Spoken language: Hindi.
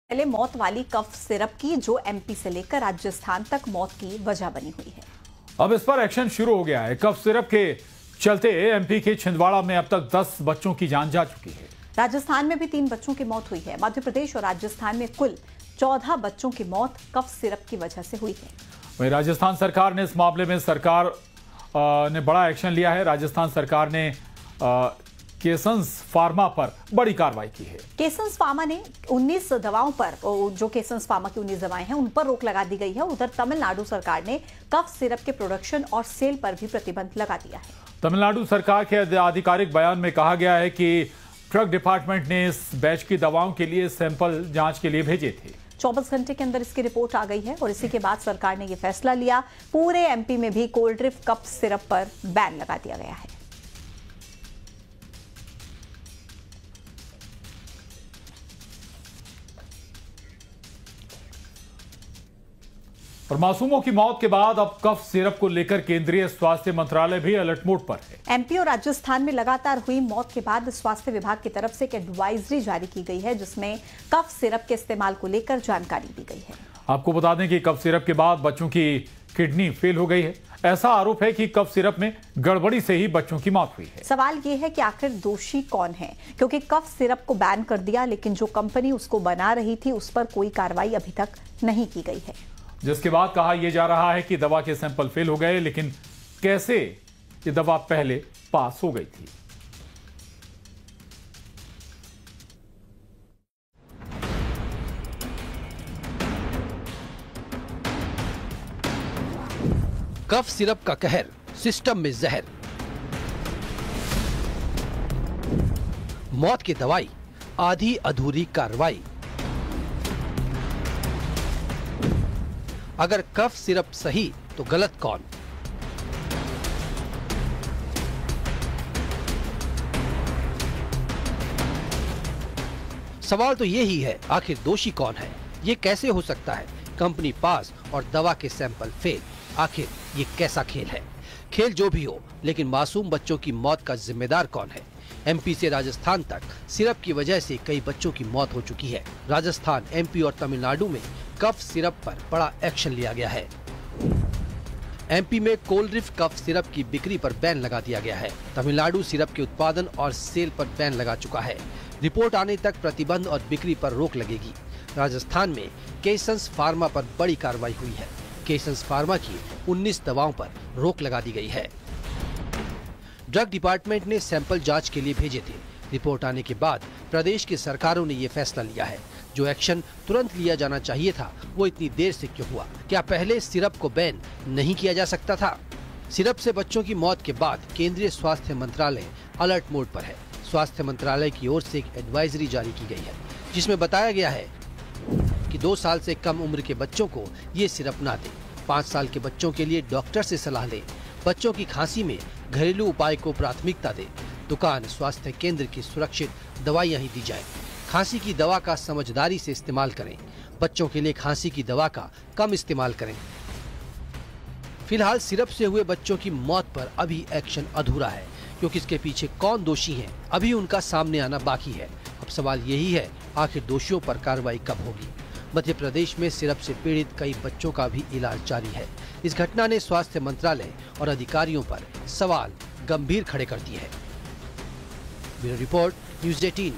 पहले मौत वाली कफ सिरप की, जो एमपी से लेकर राजस्थान तक मौत की वजह बनी हुई है। अब इस पर एक्शन शुरू हो गया है। कफ सिरप के चलते एमपी के छिंदवाड़ा में अब तक 10 बच्चों की जान जा चुकी है। राजस्थान में भी 3 बच्चों की मौत हुई है। मध्य प्रदेश और राजस्थान में कुल 14 बच्चों की मौत कफ सिरप की वजह से हुई है। वहीं राजस्थान सरकार ने इस मामले में ने बड़ा एक्शन लिया है। राजस्थान सरकार ने केसंस फार्मा पर बड़ी कार्रवाई की है। केसंस फार्मा ने 19 दवाओं पर, जो केसंस फार्मा की 19 दवाएं हैं, उन पर रोक लगा दी गई है। उधर तमिलनाडु सरकार ने कफ सिरप के प्रोडक्शन और सेल पर भी प्रतिबंध लगा दिया है। तमिलनाडु सरकार के आधिकारिक बयान में कहा गया है कि ड्रग डिपार्टमेंट ने इस बैच की दवाओं के लिए सैंपल जांच के लिए भेजे थे। 24 घंटे के अंदर इसकी रिपोर्ट आ गई है और इसी के बाद सरकार ने यह फैसला लिया। पूरे एमपी में भी कोल्ड ड्रिंक कफ सिरप पर बैन लगा दिया गया है। और मासूमों की मौत के बाद अब कफ सिरप को लेकर केंद्रीय स्वास्थ्य मंत्रालय भी अलर्ट मोड पर है। एमपी और राजस्थान में लगातार हुई मौत के बाद स्वास्थ्य विभाग की तरफ से एक एडवाइजरी जारी की गई है, जिसमें कफ सिरप के इस्तेमाल को लेकर जानकारी दी गई है। आपको बता दें कि कफ सिरप के बाद बच्चों की किडनी फेल हो गई है। ऐसा आरोप है कि कफ सिरप में गड़बड़ी से ही बच्चों की मौत हुई है। सवाल यह है कि आखिर दोषी कौन है, क्योंकि कफ सिरप को बैन कर दिया, लेकिन जो कंपनी उसको बना रही थी उस पर कोई कार्रवाई अभी तक नहीं की गई है। जिसके बाद कहा यह जा रहा है कि दवा के सैंपल फेल हो गए, लेकिन कैसे ये दवा पहले पास हो गई थी। कफ सिरप का कहर, सिस्टम में जहर। मौत की दवाई, आधी अधूरी कार्रवाई। अगर कफ सिरप सही तो गलत कौन? सवाल तो ये ही है, आखिर दोषी कौन है? ये कैसे हो सकता है? कंपनी पास और दवा के सैंपल फेल। आखिर ये कैसा खेल है? खेल जो भी हो, लेकिन मासूम बच्चों की मौत का जिम्मेदार कौन है? एमपी से राजस्थान तक सिरप की वजह से कई बच्चों की मौत हो चुकी है। राजस्थान, एमपी और तमिलनाडु में कफ सिरप पर बड़ा एक्शन लिया गया है। एमपी में कोल्ड ड्रिंक कफ सिरप की बिक्री पर बैन लगा दिया गया है। तमिलनाडु सिरप के उत्पादन और सेल पर बैन लगा चुका है। रिपोर्ट आने तक प्रतिबंध और बिक्री पर रोक लगेगी। राजस्थान में केसंस फार्मा पर बड़ी कार्रवाई हुई है। केसंस फार्मा की 19 दवाओं पर रोक लगा दी गई है। ड्रग डिपार्टमेंट ने सैंपल जांच के लिए भेजे थे। रिपोर्ट आने के बाद प्रदेश की सरकारों ने ये फैसला लिया है। जो एक्शन तुरंत लिया जाना चाहिए था, वो इतनी देर से क्यों हुआ? क्या पहले सिरप को बैन नहीं किया जा सकता था? सिरप से बच्चों की मौत के बाद केंद्रीय स्वास्थ्य मंत्रालय अलर्ट मोड पर है। स्वास्थ्य मंत्रालय की ओर से एक एडवाइजरी जारी की गई है, जिसमें बताया गया है कि 2 साल से कम उम्र के बच्चों को ये सिरप ना दें। 5 साल के बच्चों के लिए डॉक्टर से सलाह लें। बच्चों की खांसी में घरेलू उपाय को प्राथमिकता दें। दुकान, स्वास्थ्य केंद्र की सुरक्षित दवाइयाँ ही दी जाए। खांसी की दवा का समझदारी से इस्तेमाल करें। बच्चों के लिए खांसी की दवा का कम इस्तेमाल करें। फिलहाल सिरप से हुए बच्चों की मौत पर अभी एक्शन अधूरा है, क्योंकि इसके पीछे कौन दोषी हैं, अभी उनका सामने आना बाकी है। अब सवाल यही है, आखिर दोषियों पर कार्रवाई कब होगी? मध्य प्रदेश में सिरप से पीड़ित कई बच्चों का भी इलाज जारी है। इस घटना ने स्वास्थ्य मंत्रालय और अधिकारियों पर सवाल गंभीर खड़े कर दिए हैं। Bureau report, news 18।